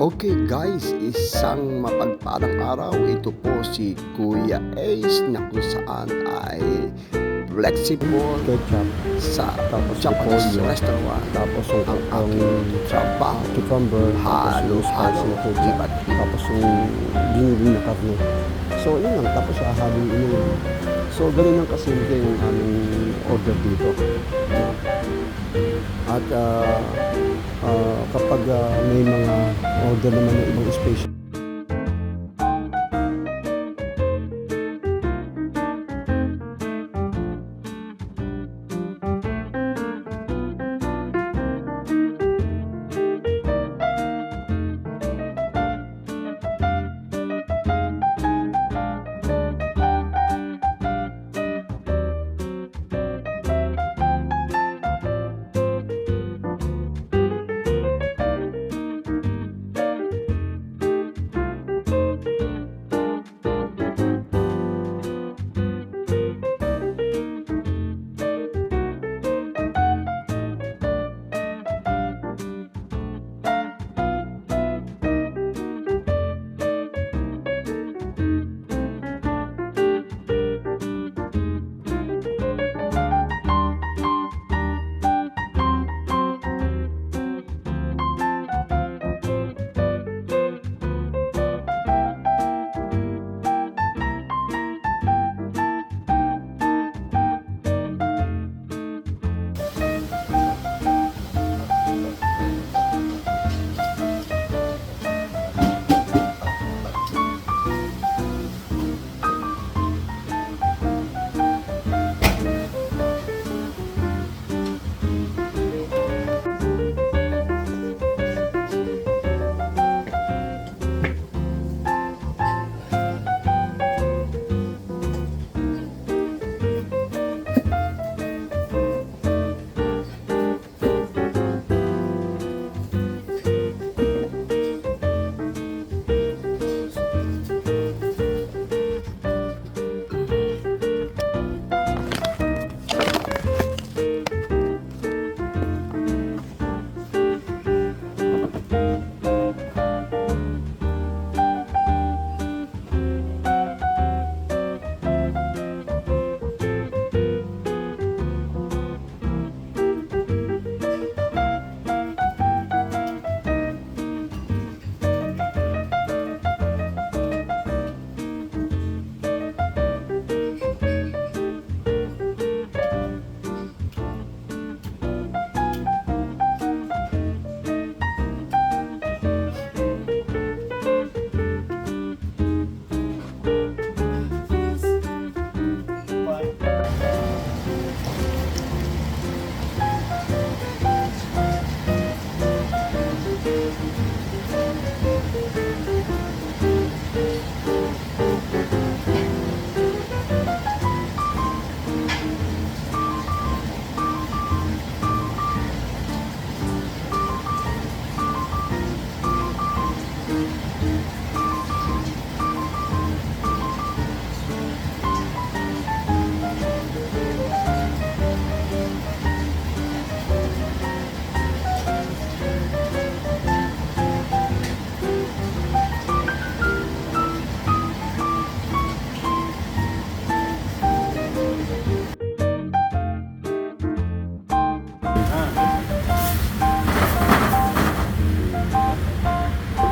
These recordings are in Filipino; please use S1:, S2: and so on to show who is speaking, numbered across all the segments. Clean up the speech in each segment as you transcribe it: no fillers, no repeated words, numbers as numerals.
S1: Okay guys, isang mapagpalang araw. Ito po si Kuya Ace na kung saan ay flexible
S2: ketchup,
S1: sa
S2: tapos
S1: Japanese
S2: repolyo,
S1: restaurant.
S2: tapos yung
S1: Ang aking trabaho,
S2: cucumber, tapos yung spicy na ketchup,
S1: iba't iba.
S2: tapos yung giniging na karne. So yun lang, tapos hahaluin yun. So ganun lang kasimple yung aming order dito. At kapag may mga order naman ng ibang special,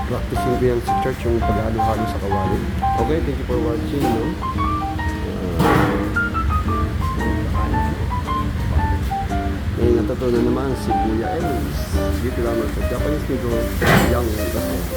S2: practicing ko yan sa church yung paghalo-halo sa kawali. Okay, thank you for watching. No? May natutunan naman si Kuya Ace. Dito lamang sa Japanese Negro Young Restaurant.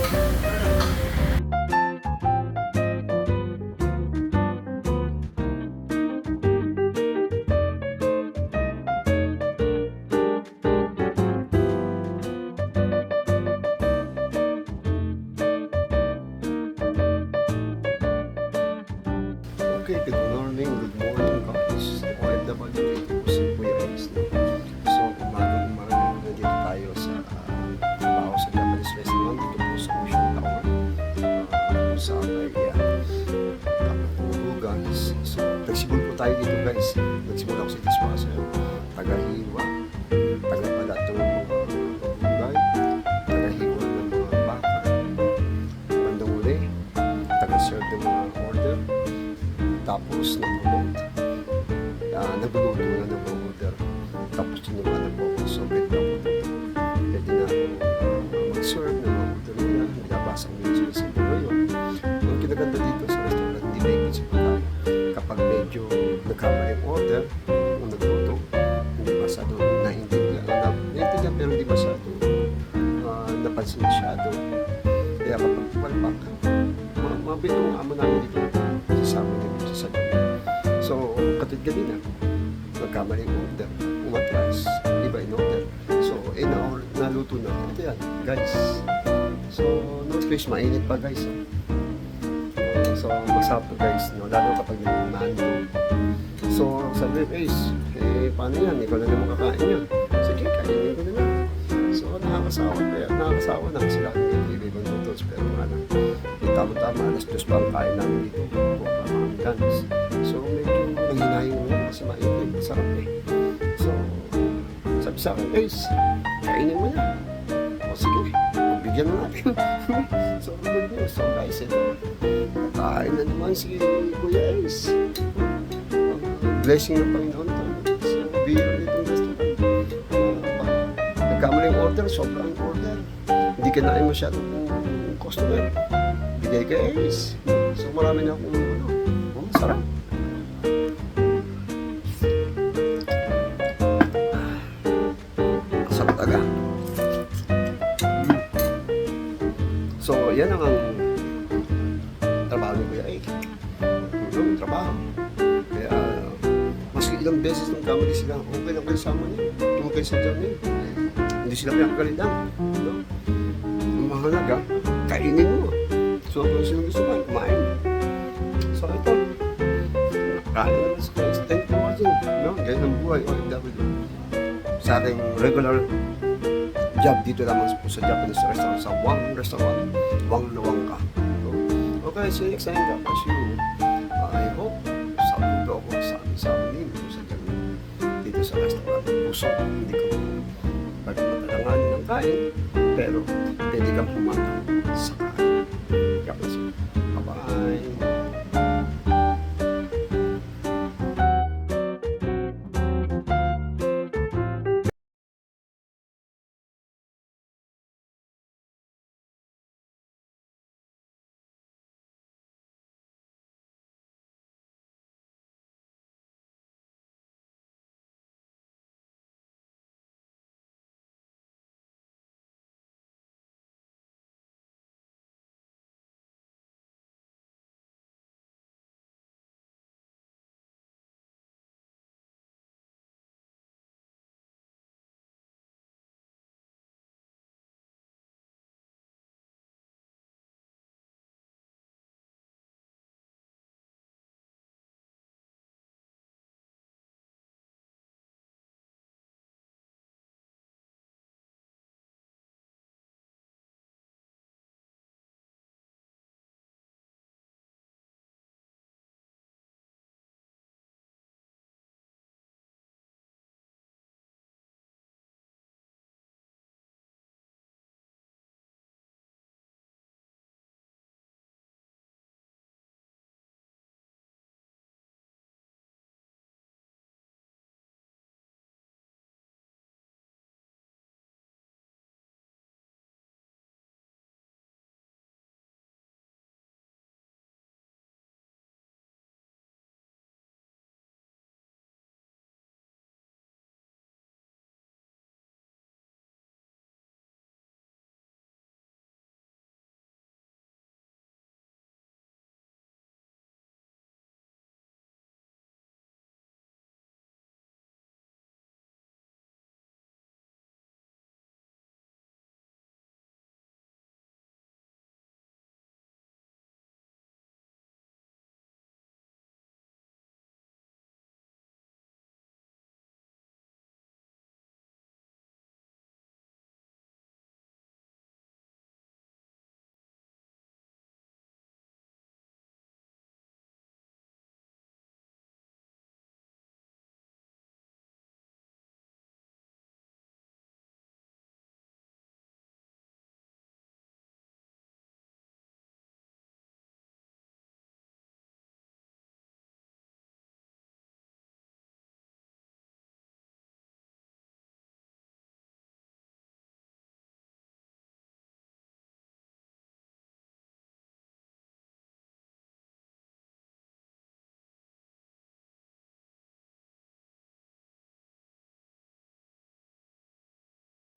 S2: Okay, good morning guys. OFW, ito po si Kuya Ace. So, umagang nandito tayo sa trabaho sa Japanese restaurant dito po sa Ocean Tower. Sa guys. So, flexible po tayo dito guys. Flexible ako sa dishwasher, taga-hiwa, taga-balat ng mga gulay, taga-hiwa ng mga baka, Tapos nag-promote. Nagluluto na ng mga order. Tapos sinuha na po ako. So, pwede na ako. Pwede na ako mag-serve ng mga order nila. Nilabasa ko yung sila sa ngayon. Ang kinaganda dito sa restaurant, hindi may sa pagkain. Kapag medyo nagkamali yung order, kung nagluto, hindi masyado naiintindihan pero hindi masyado napansin masyado. Kaya kapag palpak, mabitong amo namin dito sasama din sa sadyo. So, katid kanina, nagkamali yung order, umatras, iba in order. So, naluto na. Ito yan, guys. So, no stress, mainit pa guys. So, masarap to guys, no? Lalo kapag nagmano. So, sabi, Ace, paano yan? Ikaw na naman kakain yan. Sige, kainin ko na lang. So, nakakasawa na kasi lahat ng ibang noodles. Pero lang, tama-tama, alas 2 pa ang kain namin dito. O, mga guns. So, medyo nanghinayin mo kasi mainit. Masarap eh. So, sabi sa akin, Ace, kainin mo yan. O, sige, bigyan na natin. So, good news. So, guys, ito. Kain na naman si Kuya Ace. Blessing ng Panginoon to. So, biro nitong restaurant. Nagkamali yung order, sobrang order. Hindi kinain masyadong customer. Bigay kay Ace. So, marami na akong masarap. Masarap talaga. So, yan ang trabaho ni Kuya Ace. Trabaho. Kaya, maski ilang beses nung kamali sila, okay lang kayo sama niyo. Okay sa dyan niyo. Hindi sila pinakagalitan. No? Ang mahalaga, kainin mo. So, kung sino gusto mo, kumain. So, ito. Kain naman sa Christ. Thank you for watching. No? Ganyan ang buhay. OFW. Sa aking regular job dito naman sa Japanese restaurant, sa Wang Restaurant. Wang na Wang ka. So, okay, see you next time. God bless you. I hope sabi ko ako sa amin sa dyan dito sa restaurant. Puso, hindi ko pag matalangan ng kain, pero pwede kang pumatang.